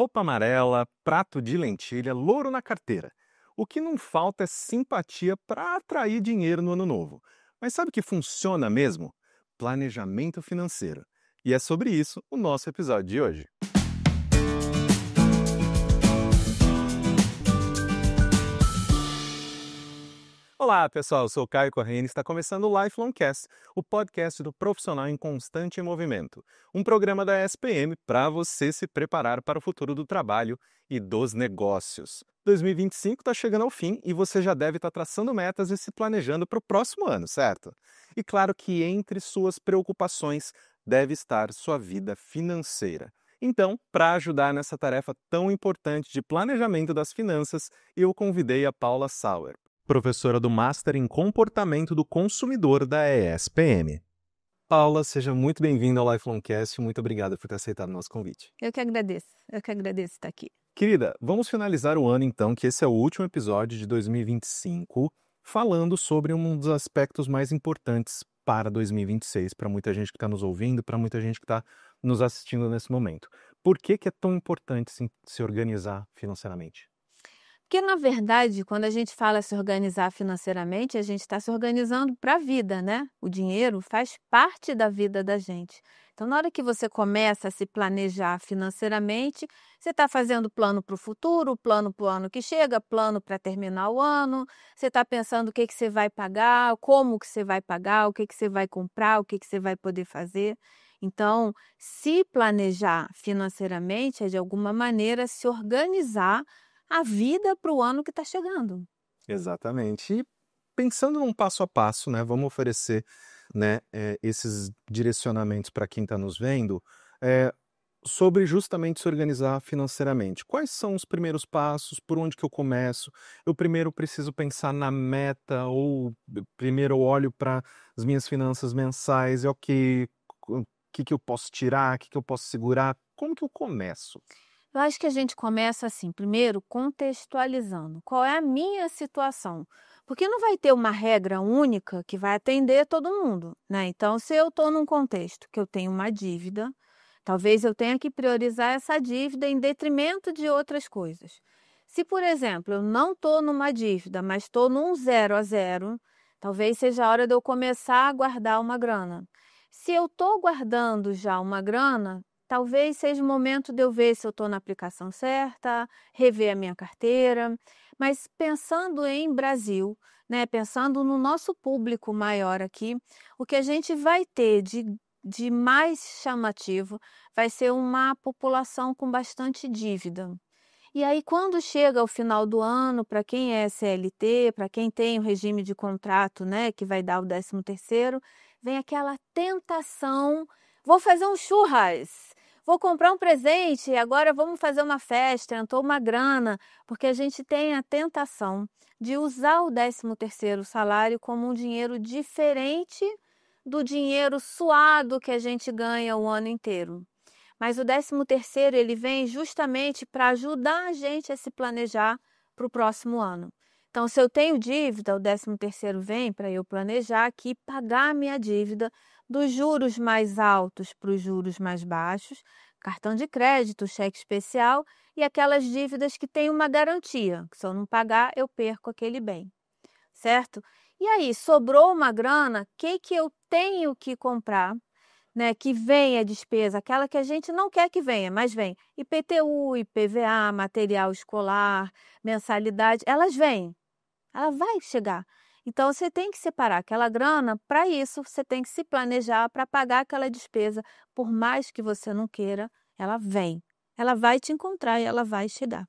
roupa amarela, prato de lentilha, louro na carteira. O que não falta é simpatia para atrair dinheiro no ano novo. Mas sabe o que funciona mesmo? Planejamento financeiro. E é sobre isso o nosso episódio de hoje. Olá, pessoal. Eu sou o Caio Corrêa e está começando o Lifelong Cast, o podcast do profissional em constante movimento. Um programa da SPM para você se preparar para o futuro do trabalho e dos negócios. 2025 está chegando ao fim e você já deve estar traçando metas e se planejando para o próximo ano, certo? E claro que entre suas preocupações deve estar sua vida financeira. Então, para ajudar nessa tarefa tão importante de planejamento das finanças, eu convidei a Paula Sauer, professora do Master em Comportamento do Consumidor da ESPM. Paula, seja muito bem-vinda ao Lifelong Cast. Muito obrigado por ter aceitado o nosso convite. Eu que agradeço estar aqui. Querida, vamos finalizar o ano então, que esse é o último episódio de 2025, falando sobre um dos aspectos mais importantes para 2026, para muita gente que está nos ouvindo, para muita gente que está nos assistindo nesse momento. Por que é tão importante se organizar financeiramente? Porque, na verdade, quando a gente fala se organizar financeiramente, a gente está se organizando para a vida, né? O dinheiro faz parte da vida da gente. Então, na hora que você começa a se planejar financeiramente, você está fazendo plano para o futuro, plano para o ano que chega, plano para terminar o ano, você está pensando o que você vai pagar, como que você vai pagar, o que você vai comprar, o que você vai poder fazer. Então, se planejar financeiramente é, de alguma maneira, se organizar a vida para o ano que está chegando. Exatamente. E pensando num passo a passo, né, vamos oferecer, né, esses direcionamentos para quem está nos vendo, sobre justamente se organizar financeiramente. Quais são os primeiros passos? Por onde que eu começo? Eu primeiro preciso pensar na meta ou primeiro eu olho para as minhas finanças mensais, o que eu posso tirar, o que eu posso segurar? Como que eu começo? Eu acho que a gente começa assim, primeiro contextualizando qual é a minha situação, porque não vai ter uma regra única que vai atender todo mundo, né? Então, se eu estou num contexto que eu tenho uma dívida, talvez eu tenha que priorizar essa dívida em detrimento de outras coisas. Se, por exemplo, eu não estou numa dívida, mas estou num 0 a 0, talvez seja a hora de eu começar a guardar uma grana. Se eu estou guardando já uma grana, talvez seja o momento de eu ver se eu estou na aplicação certa, rever a minha carteira, mas pensando em Brasil, né, pensando no nosso público maior aqui, o que a gente vai ter de mais chamativo vai ser uma população com bastante dívida. E aí, quando chega o final do ano, para quem é CLT, para quem tem o regime de contrato, né, que vai dar o 13º, vem aquela tentação, vou fazer um churras, vou comprar um presente, agora vamos fazer uma festa, entrou uma grana, porque a gente tem a tentação de usar o 13º salário como um dinheiro diferente do dinheiro suado que a gente ganha o ano inteiro. Mas o 13º ele vem justamente para ajudar a gente a se planejar para o próximo ano. Então, se eu tenho dívida, o 13º vem para eu planejar aqui, pagar a minha dívida dos juros mais altos para os juros mais baixos, cartão de crédito, cheque especial e aquelas dívidas que têm uma garantia, que se eu não pagar, eu perco aquele bem, certo? E aí, sobrou uma grana, o que eu tenho que comprar, né, que vem a despesa, aquela que a gente não quer que venha, mas vem. IPTU, IPVA, material escolar, mensalidade, elas vêm. Ela vai chegar. Então, você tem que separar aquela grana para isso, você tem que se planejar para pagar aquela despesa. Por mais que você não queira, ela vem. Ela vai te encontrar e ela vai chegar.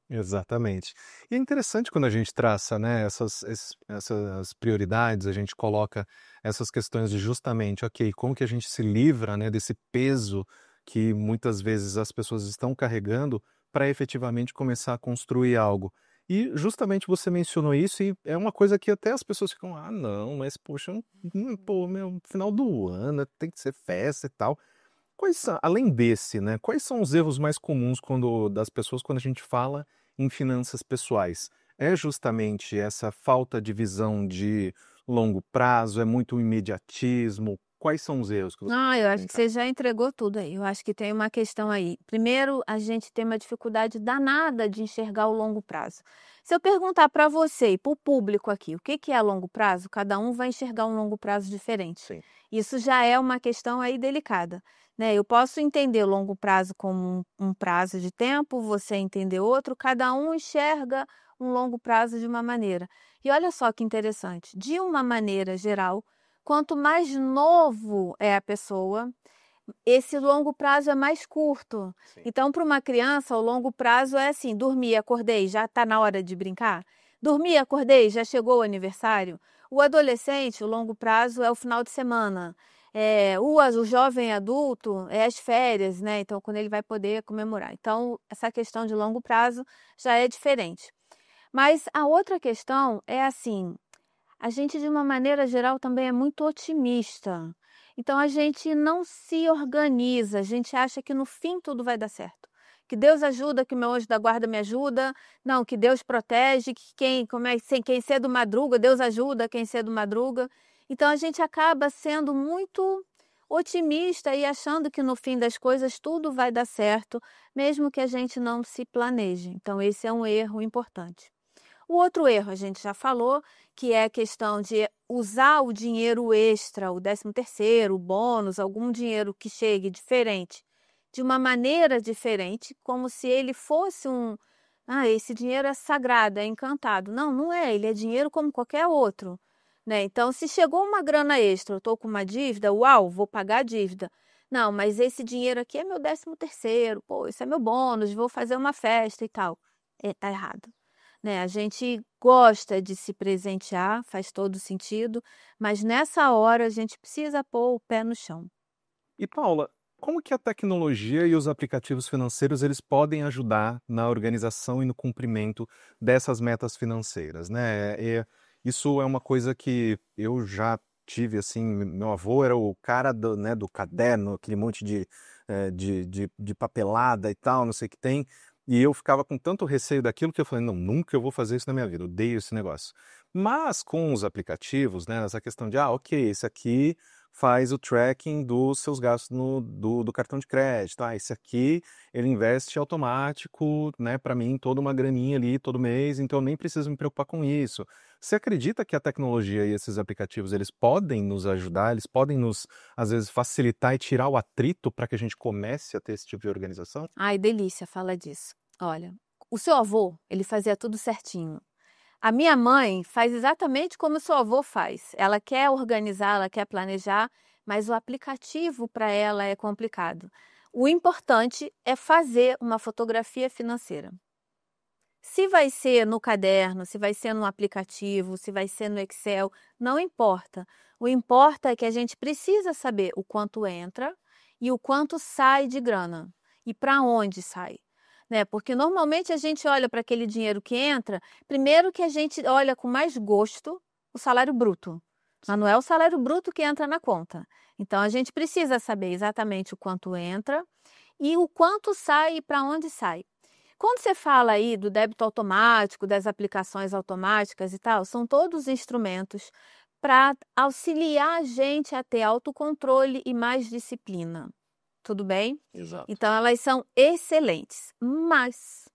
Exatamente. E é interessante quando a gente traça, né, essas prioridades, a gente coloca essas questões de justamente, ok, como que a gente se livra, né, desse peso que muitas vezes as pessoas estão carregando para efetivamente começar a construir algo. E justamente você mencionou isso e é uma coisa que até as pessoas ficam, ah, não, mas poxa, pô, meu, final do ano, tem que ser festa e tal. Quais são, além desse, né, quais são os erros mais comuns das pessoas quando a gente fala em finanças pessoais? É justamente essa falta de visão de longo prazo, é muito imediatismo? quais são os erros que você Eu acho que encara? você já entregou tudo aí. Eu acho que tem uma questão aí. Primeiro, a gente tem uma dificuldade danada de enxergar o longo prazo. Se eu perguntar para você e para o público aqui, o que que é longo prazo, cada um vai enxergar um longo prazo diferente. Sim. Isso já é uma questão aí delicada, né? Eu posso entender o longo prazo como um prazo de tempo, você entender outro, cada um enxerga um longo prazo de uma maneira. E olha só que interessante, de uma maneira geral, quanto mais novo é a pessoa, esse longo prazo é mais curto. Sim. Então, para uma criança, o longo prazo é assim: dormi, acordei, já está na hora de brincar? Dormi, acordei, já chegou o aniversário? O adolescente, o longo prazo é o final de semana. O jovem adulto é as férias, né? Então, quando ele vai poder comemorar. Então, essa questão de longo prazo já é diferente. Mas a outra questão é assim: a gente, de uma maneira geral, também é muito otimista. Então, a gente não se organiza, a gente acha que no fim tudo vai dar certo. Que Deus ajuda, que o meu anjo da guarda me ajuda. Não, que Deus protege, que quem cedo madruga, Deus ajuda quem cedo madruga. Então, a gente acaba sendo muito otimista e achando que no fim das coisas tudo vai dar certo, mesmo que a gente não se planeje. Então, esse é um erro importante. O outro erro, a gente já falou, que é a questão de usar o dinheiro extra, o 13º, o bônus, algum dinheiro que chegue diferente, de uma maneira diferente, como se ele fosse esse dinheiro é sagrado, é encantado. Não, não é, ele é dinheiro como qualquer outro, né? Então, se chegou uma grana extra, eu estou com uma dívida, uau, vou pagar a dívida. Não, mas esse dinheiro aqui é meu 13º, pô, esse é meu bônus, vou fazer uma festa e tal. Tá errado, né? A gente gosta de se presentear, faz todo sentido, mas nessa hora a gente precisa pôr o pé no chão. E Paula, como que a tecnologia e os aplicativos financeiros eles podem ajudar na organização e no cumprimento dessas metas financeiras, né? Isso é uma coisa que eu já tive, assim, meu avô era o cara do, né, do caderno, aquele monte de papelada e tal, não sei o que tem, e eu ficava com tanto receio daquilo que eu falei, não, nunca eu vou fazer isso na minha vida, eu odeio esse negócio. Mas com os aplicativos, né, essa questão de, ok, esse aqui faz o tracking dos seus gastos do cartão de crédito. Esse aqui ele investe automático, né, para mim, toda uma graninha ali todo mês, então eu nem preciso me preocupar com isso. Você acredita que a tecnologia e esses aplicativos eles podem nos ajudar, eles podem nos, às vezes, facilitar e tirar o atrito para que a gente comece a ter esse tipo de organização? Ai, delícia, fala disso. Olha, o seu avô, ele fazia tudo certinho. A minha mãe faz exatamente como o seu avô faz. Ela quer organizar, ela quer planejar, mas o aplicativo para ela é complicado. O importante é fazer uma fotografia financeira. Se vai ser no caderno, se vai ser no aplicativo, se vai ser no Excel, não importa. O importa é que a gente precisa saber o quanto entra e o quanto sai de grana e para onde sai, né? Porque normalmente a gente olha para aquele dinheiro que entra, primeiro que a gente olha com mais gosto o salário bruto, mas não é o salário bruto que entra na conta. Então a gente precisa saber exatamente o quanto entra e o quanto sai e para onde sai. Quando você fala aí do débito automático, das aplicações automáticas e tal, são todos instrumentos para auxiliar a gente a ter autocontrole e mais disciplina. Tudo bem? Exato. Então, elas são excelentes, mas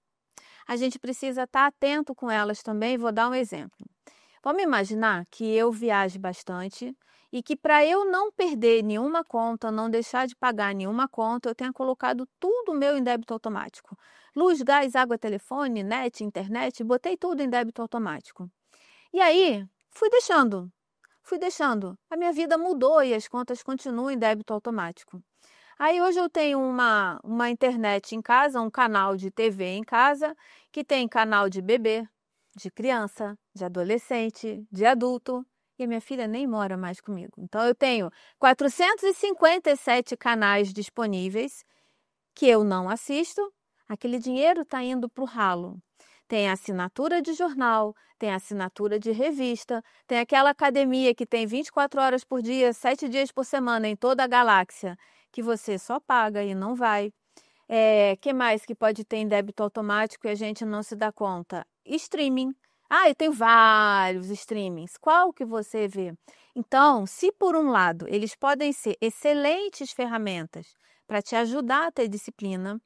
a gente precisa estar atento com elas também. Vou dar um exemplo. Vamos imaginar que eu viaje bastante e que para eu não perder nenhuma conta, não deixar de pagar nenhuma conta, eu tenha colocado tudo meu em débito automático. Luz, gás, água, telefone, net, internet, botei tudo em débito automático. E aí, fui deixando. A minha vida mudou e as contas continuam em débito automático. Aí hoje eu tenho uma internet em casa, um canal de TV em casa, que tem canal de bebê, de criança, de adolescente, de adulto, e a minha filha nem mora mais comigo. Então eu tenho 457 canais disponíveis que eu não assisto, aquele dinheiro está indo para o ralo. Tem assinatura de jornal, tem assinatura de revista, tem aquela academia que tem 24 horas por dia, 7 dias por semana em toda a galáxia, que você só paga e não vai. Que mais que pode ter em débito automático e a gente não se dá conta? Streaming. Ah, eu tenho vários streamings. Qual que você vê? Então, se por um lado eles podem ser excelentes ferramentas para te ajudar a ter disciplina,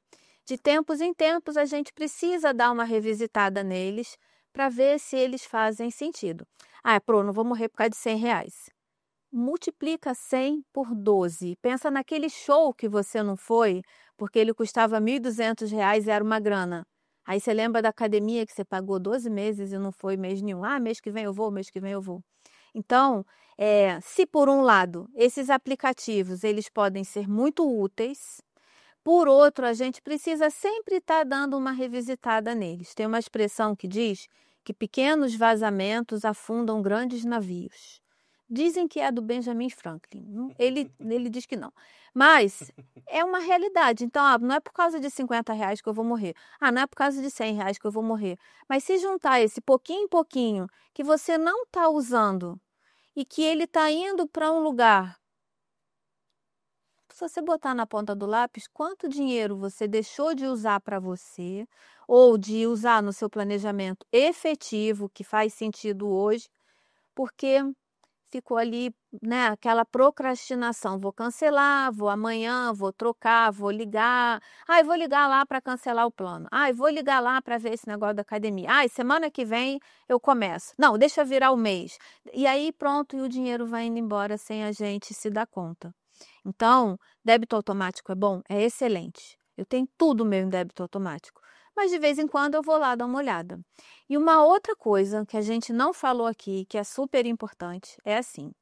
de tempos em tempos a gente precisa dar uma revisitada neles para ver se eles fazem sentido. Ah, não vou morrer por causa de R$ 100. Multiplica 100 por 12. Pensa naquele show que você não foi, porque ele custava R$ 1.200 e era uma grana. Aí você lembra da academia que você pagou 12 meses e não foi mês nenhum. Ah, mês que vem eu vou, mês que vem eu vou. Então, se por um lado esses aplicativos eles podem ser muito úteis, por outro a gente precisa sempre estar dando uma revisitada neles. Tem uma expressão que diz que pequenos vazamentos afundam grandes navios. Dizem que é do Benjamin Franklin. Ele diz que não. Mas é uma realidade. Então, não é por causa de R$ 50 que eu vou morrer. Não é por causa de R$ 100 que eu vou morrer. Mas se juntar esse pouquinho em pouquinho que você não está usando e que ele está indo para um lugar, se você botar na ponta do lápis, quanto dinheiro você deixou de usar para você ou de usar no seu planejamento efetivo, que faz sentido hoje, porque ficou ali, né, aquela procrastinação. Vou cancelar, vou amanhã, vou trocar, vou ligar. Ai, vou ligar lá para cancelar o plano. Ai, vou ligar lá para ver esse negócio da academia. Ai, semana que vem eu começo. Não, deixa virar o mês. E aí pronto, e o dinheiro vai indo embora sem a gente se dar conta. Então, débito automático é bom? É excelente. Eu tenho tudo meu em débito automático. Mas de vez em quando eu vou lá dar uma olhada. E uma outra coisa que a gente não falou aqui, que é super importante, é assim: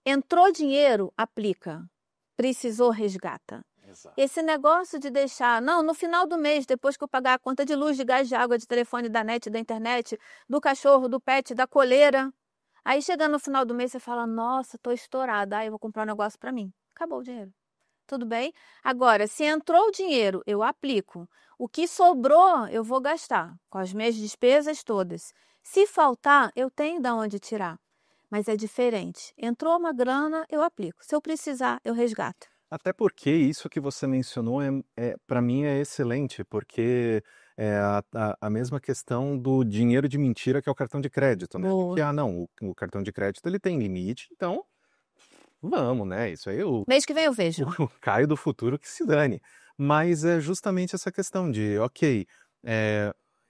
entrou dinheiro, aplica. Precisou, resgata. Exato. Esse negócio de deixar, não, no final do mês, depois que eu pagar a conta de luz, de gás, de água, de telefone, da net, da internet, do cachorro, do pet, da coleira. Aí chega no final do mês, você fala, nossa, tô estourada, eu vou comprar um negócio para mim. Acabou o dinheiro. Tudo bem? Agora, se entrou o dinheiro, eu aplico. O que sobrou, eu vou gastar com as minhas despesas todas. Se faltar, eu tenho de onde tirar. Mas é diferente. Entrou uma grana, eu aplico. Se eu precisar, eu resgato. Até porque isso que você mencionou para mim é excelente, porque é a mesma questão do dinheiro de mentira que é o cartão de crédito, né? Boa. Que, não, o cartão de crédito ele tem limite, então vamos, né? Isso aí Mês que vem eu vejo. o Caio do futuro que se dane. Mas é justamente essa questão de, ok,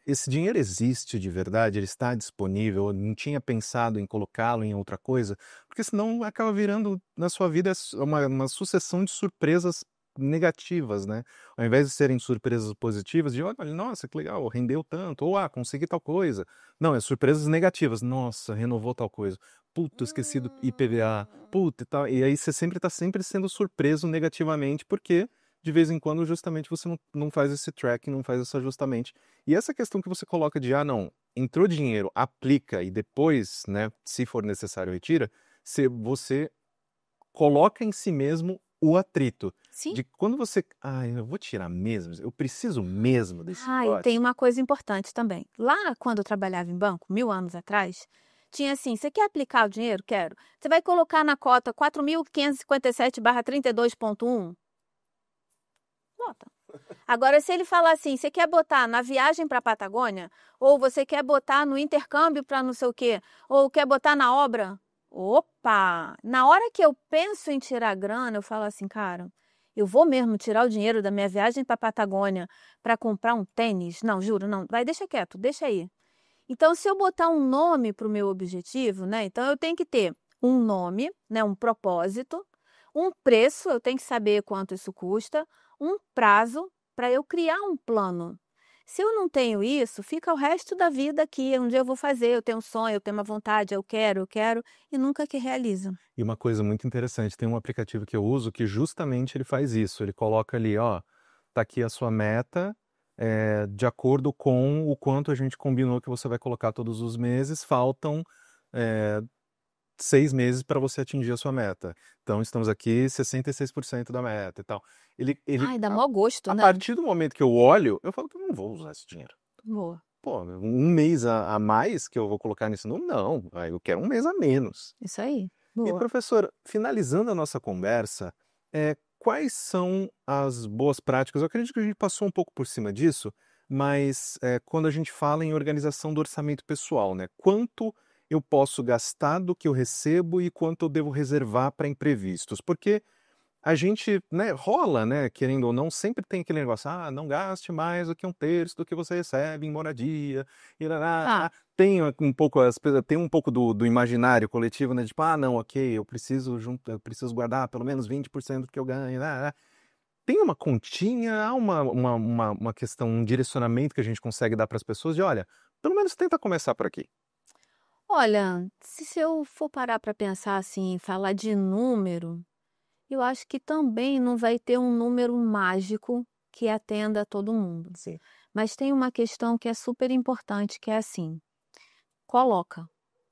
esse dinheiro existe de verdade, ele está disponível, eu não tinha pensado em colocá-lo em outra coisa, porque senão acaba virando na sua vida uma sucessão de surpresas negativas, né? Ao invés de serem surpresas positivas, de olha, nossa, que legal, rendeu tanto, ou consegui tal coisa. Não, é surpresas negativas, nossa, renovou tal coisa. Puta, esqueci do IPVA, puta e tal. E aí você sempre está sempre sendo surpreso negativamente, porque de vez em quando justamente você não faz esse tracking, não faz esse ajustamento. E essa questão que você coloca de, não, entrou dinheiro, aplica e depois, né, se for necessário, retira, você coloca em si mesmo o atrito. Sim. De quando você, eu vou tirar mesmo, eu preciso mesmo desse E negócio. tem uma coisa importante também. Lá, quando eu trabalhava em banco, 1000 anos atrás, tinha assim, você quer aplicar o dinheiro? Quero. Você vai colocar na cota 4.557/32.1? Bota. Agora, se ele falar assim, você quer botar na viagem para a Patagônia? Ou você quer botar no intercâmbio para não sei o quê? Ou quer botar na obra? Opa! Na hora que eu penso em tirar grana, eu falo assim, cara, eu vou mesmo tirar o dinheiro da minha viagem para a Patagônia para comprar um tênis? Não, juro, não. Vai, deixa quieto, deixa aí. Então, se eu botar um nome para o meu objetivo, né? Então, eu tenho que ter um nome, né? Um propósito, um preço, eu tenho que saber quanto isso custa, um prazo para eu criar um plano. Se eu não tenho isso, fica o resto da vida aqui. Um dia eu vou fazer, eu tenho um sonho, eu tenho uma vontade, eu quero, e nunca que realiza. E uma coisa muito interessante, tem um aplicativo que eu uso que justamente ele faz isso. Ele coloca ali, tá aqui a sua meta, de acordo com o quanto a gente combinou que você vai colocar todos os meses, faltam 6 meses para você atingir a sua meta. Então, estamos aqui 66% da meta e tal. Ai, dá mó gosto, a né? partir do momento que eu olho, eu falo que eu não vou usar esse dinheiro. Boa. Pô, um mês a mais que eu vou colocar nisso? Não, eu quero um mês a menos. Isso aí. E, Boa. professora, finalizando a nossa conversa, quais são as boas práticas? Eu acredito que a gente passou um pouco por cima disso, mas quando a gente fala em organização do orçamento pessoal, né? Quanto eu posso gastar do que eu recebo e quanto eu devo reservar para imprevistos? Porque a gente, né, rola, né, querendo ou não, sempre tem aquele negócio, não gaste mais do que 1/3 do que você recebe em moradia, e Tá. tem um pouco, tem um pouco do imaginário coletivo, né, tipo, não, ok, eu preciso guardar pelo menos 20% do que eu ganho, né. Tem uma continha, há uma questão, um direcionamento que a gente consegue dar para as pessoas de, olha, pelo menos tenta começar por aqui. Olha, se eu for parar para pensar assim, falar de número, eu acho que também não vai ter um número mágico que atenda a todo mundo. Sim. Mas tem uma questão que é super importante, que é assim: coloca,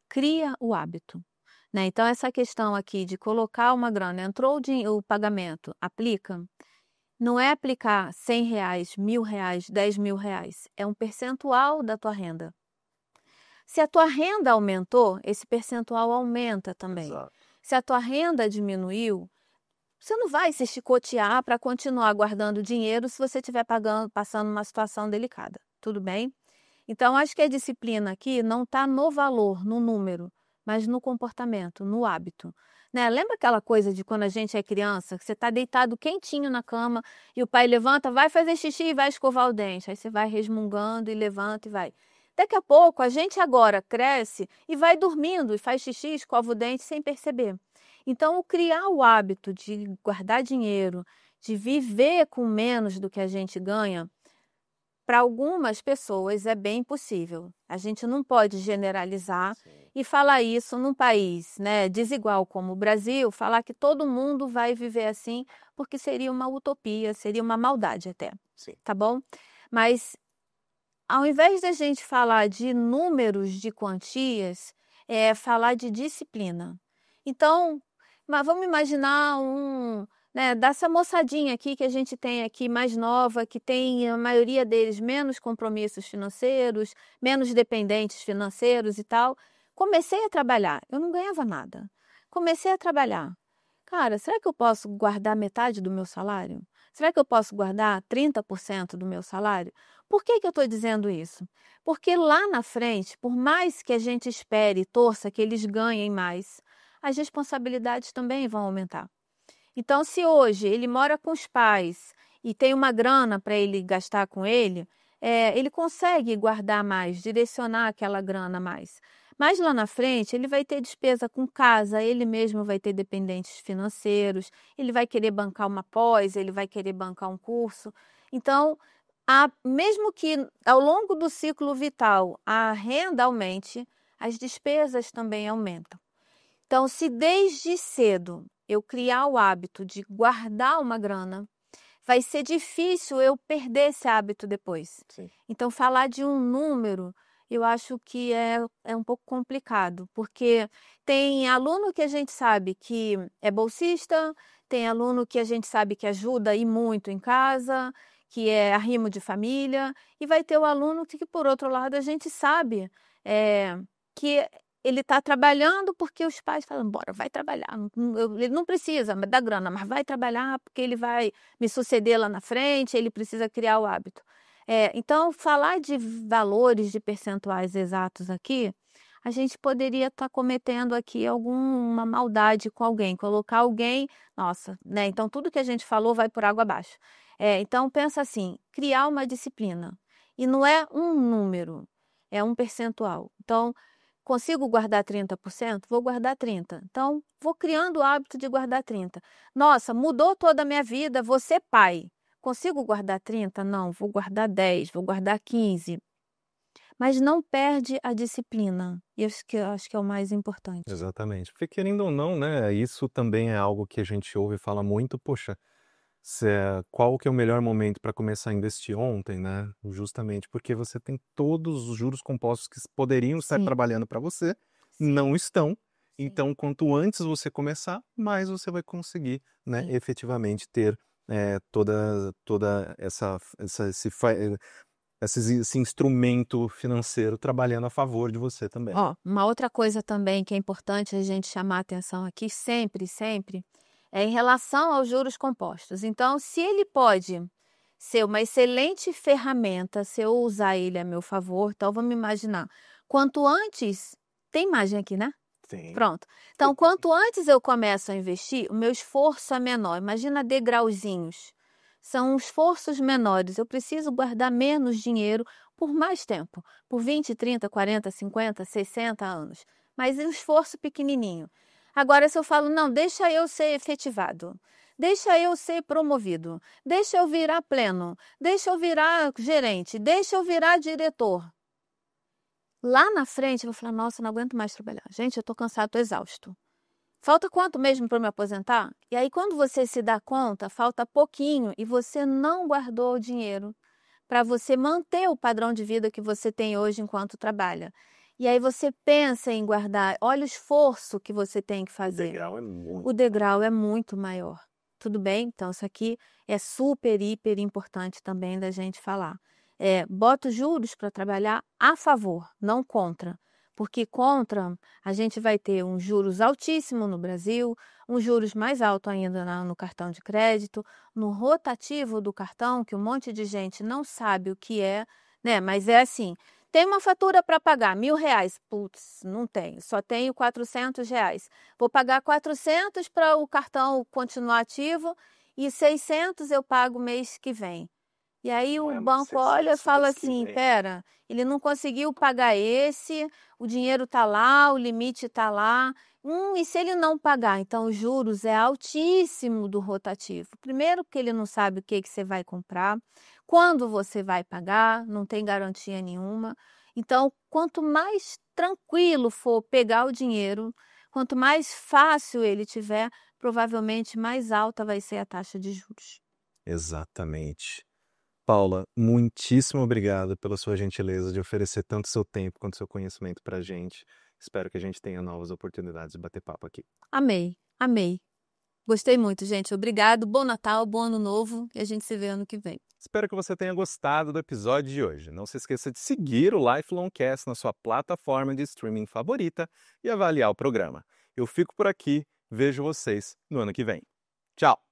cria o hábito, né? Então, essa questão aqui de colocar uma grana, entrou o pagamento, aplica, não é aplicar R$ 100, R$ 1.000, R$ 10.000, é um percentual da tua renda. Se a tua renda aumentou, esse percentual aumenta também. Exato. Se a tua renda diminuiu, você não vai se chicotear para continuar guardando dinheiro se você estiver passando uma situação delicada, tudo bem? Então, acho que a disciplina aqui não está no valor, no número, mas no comportamento, no hábito. Né? Lembra aquela coisa de quando a gente é criança, que você está deitado quentinho na cama e o pai levanta, vai fazer xixi e vai escovar o dente. Aí você vai resmungando e levanta e vai. Daqui a pouco, a gente agora cresce e vai dormindo e faz xixi, escova o dente sem perceber. Então, o criar o hábito de guardar dinheiro, de viver com menos do que a gente ganha, para algumas pessoas é bem possível. A gente não pode generalizar e falar isso num país, né, desigual como o Brasil, falar que todo mundo vai viver assim, porque seria uma utopia, seria uma maldade até, Sim. tá bom? Mas ao invés da gente falar de números de quantias, é falar de disciplina. Então, vamos imaginar né, dessa moçadinha aqui que a gente tem aqui mais nova, que tem a maioria deles menos compromissos financeiros, menos dependentes financeiros e tal. Comecei a trabalhar, eu não ganhava nada. Comecei a trabalhar. Cara, será que eu posso guardar metade do meu salário? Será que eu posso guardar 30% do meu salário? Por que eu estou dizendo isso? Porque lá na frente, por mais que a gente espere e torça que eles ganhem mais, as responsabilidades também vão aumentar. Então, se hoje ele mora com os pais e tem uma grana para ele gastar com ele consegue guardar mais, direcionar aquela grana mais. Mas lá na frente, ele vai ter despesa com casa, ele mesmo vai ter dependentes financeiros, ele vai querer bancar uma pós, ele vai querer bancar um curso. Então, mesmo que ao longo do ciclo vital a renda aumente, as despesas também aumentam. Então, se desde cedo eu criar o hábito de guardar uma grana, vai ser difícil eu perder esse hábito depois. Sim. Então, falar de um número, eu acho que é um pouco complicado, porque tem aluno que a gente sabe que é bolsista, tem aluno que a gente sabe que ajuda e muito em casa, que é arrimo de família, e vai ter o aluno que, por outro lado, a gente sabe que ele está trabalhando porque os pais falam, bora, vai trabalhar. Ele não precisa da grana, mas vai trabalhar porque ele vai me suceder lá na frente, ele precisa criar o hábito. Então, falar de valores, de percentuais exatos aqui, a gente poderia estar cometendo aqui alguma maldade com alguém, colocar alguém, nossa, né? Então, tudo que a gente falou vai por água abaixo. Então, pensa assim, criar uma disciplina. E não é um número, é um percentual. Então, consigo guardar 30%? Vou guardar 30%. Então, vou criando o hábito de guardar 30%. Nossa, mudou toda a minha vida, vou ser pai. Consigo guardar 30%? Não, vou guardar 10%, vou guardar 15%. Mas não perde a disciplina. E eu acho que é o mais importante. Exatamente. Porque querendo ou não, né, isso também é algo que a gente ouve e fala muito, poxa, qual que é o melhor momento para começar a investir ontem, né? Justamente porque você tem todos os juros compostos que poderiam estar Sim. trabalhando para você, Sim. não estão. Sim. Então, quanto antes você começar, mais você vai conseguir, né, Sim. efetivamente ter toda esse instrumento financeiro trabalhando a favor de você também. Uma outra coisa também que é importante a gente chamar a atenção aqui sempre, sempre, é em relação aos juros compostos. Então, se ele pode ser uma excelente ferramenta se eu usar ele a meu favor. Então, vamos imaginar, quanto antes... Tem imagem aqui, né? Sim. Pronto. Então, quanto antes eu começo a investir, o meu esforço é menor. Imagina degrauzinhos. São esforços menores. Eu preciso guardar menos dinheiro por mais tempo. Por 20, 30, 40, 50, 60 anos. Mas é um esforço pequenininho. Agora, se eu falo, não, deixa eu ser efetivado. Deixa eu ser promovido. Deixa eu virar pleno. Deixa eu virar gerente. Deixa eu virar diretor. Lá na frente, eu vou falar, nossa, não aguento mais trabalhar. Gente, eu estou cansado, estou exausto. Falta quanto mesmo para me aposentar? E aí, quando você se dá conta, falta pouquinho e você não guardou o dinheiro para você manter o padrão de vida que você tem hoje enquanto trabalha. E aí você pensa em guardar, olha o esforço que você tem que fazer. O degrau é muito maior. Tudo bem? Então, isso aqui é super, hiper importante também da gente falar. Bota os juros para trabalhar a favor, não contra. Porque contra, a gente vai ter um juros altíssimo no Brasil, um juros mais alto ainda no cartão de crédito, no rotativo do cartão, que um monte de gente não sabe o que é, né? Mas é assim, tem uma fatura para pagar, R$1.000. Putz, não tenho, só tenho R$400. Vou pagar 400 para o cartão continuar ativo e 600 eu pago mês que vem. E aí o banco olha e fala assim, pera, ele não conseguiu pagar esse, o dinheiro está lá, o limite está lá. E se ele não pagar? Então, os juros é altíssimo do rotativo. Primeiro que ele não sabe o que você vai comprar, quando você vai pagar, não tem garantia nenhuma. Então, quanto mais tranquilo for pegar o dinheiro, quanto mais fácil ele tiver, provavelmente mais alta vai ser a taxa de juros. Exatamente. Paula, muitíssimo obrigado pela sua gentileza de oferecer tanto seu tempo quanto seu conhecimento para a gente. Espero que a gente tenha novas oportunidades de bater papo aqui. Amei, amei. Gostei muito, gente. Obrigado, bom Natal, bom Ano Novo e a gente se vê ano que vem. Espero que você tenha gostado do episódio de hoje. Não se esqueça de seguir o Lifelong Cast na sua plataforma de streaming favorita e avaliar o programa. Eu fico por aqui, vejo vocês no ano que vem. Tchau!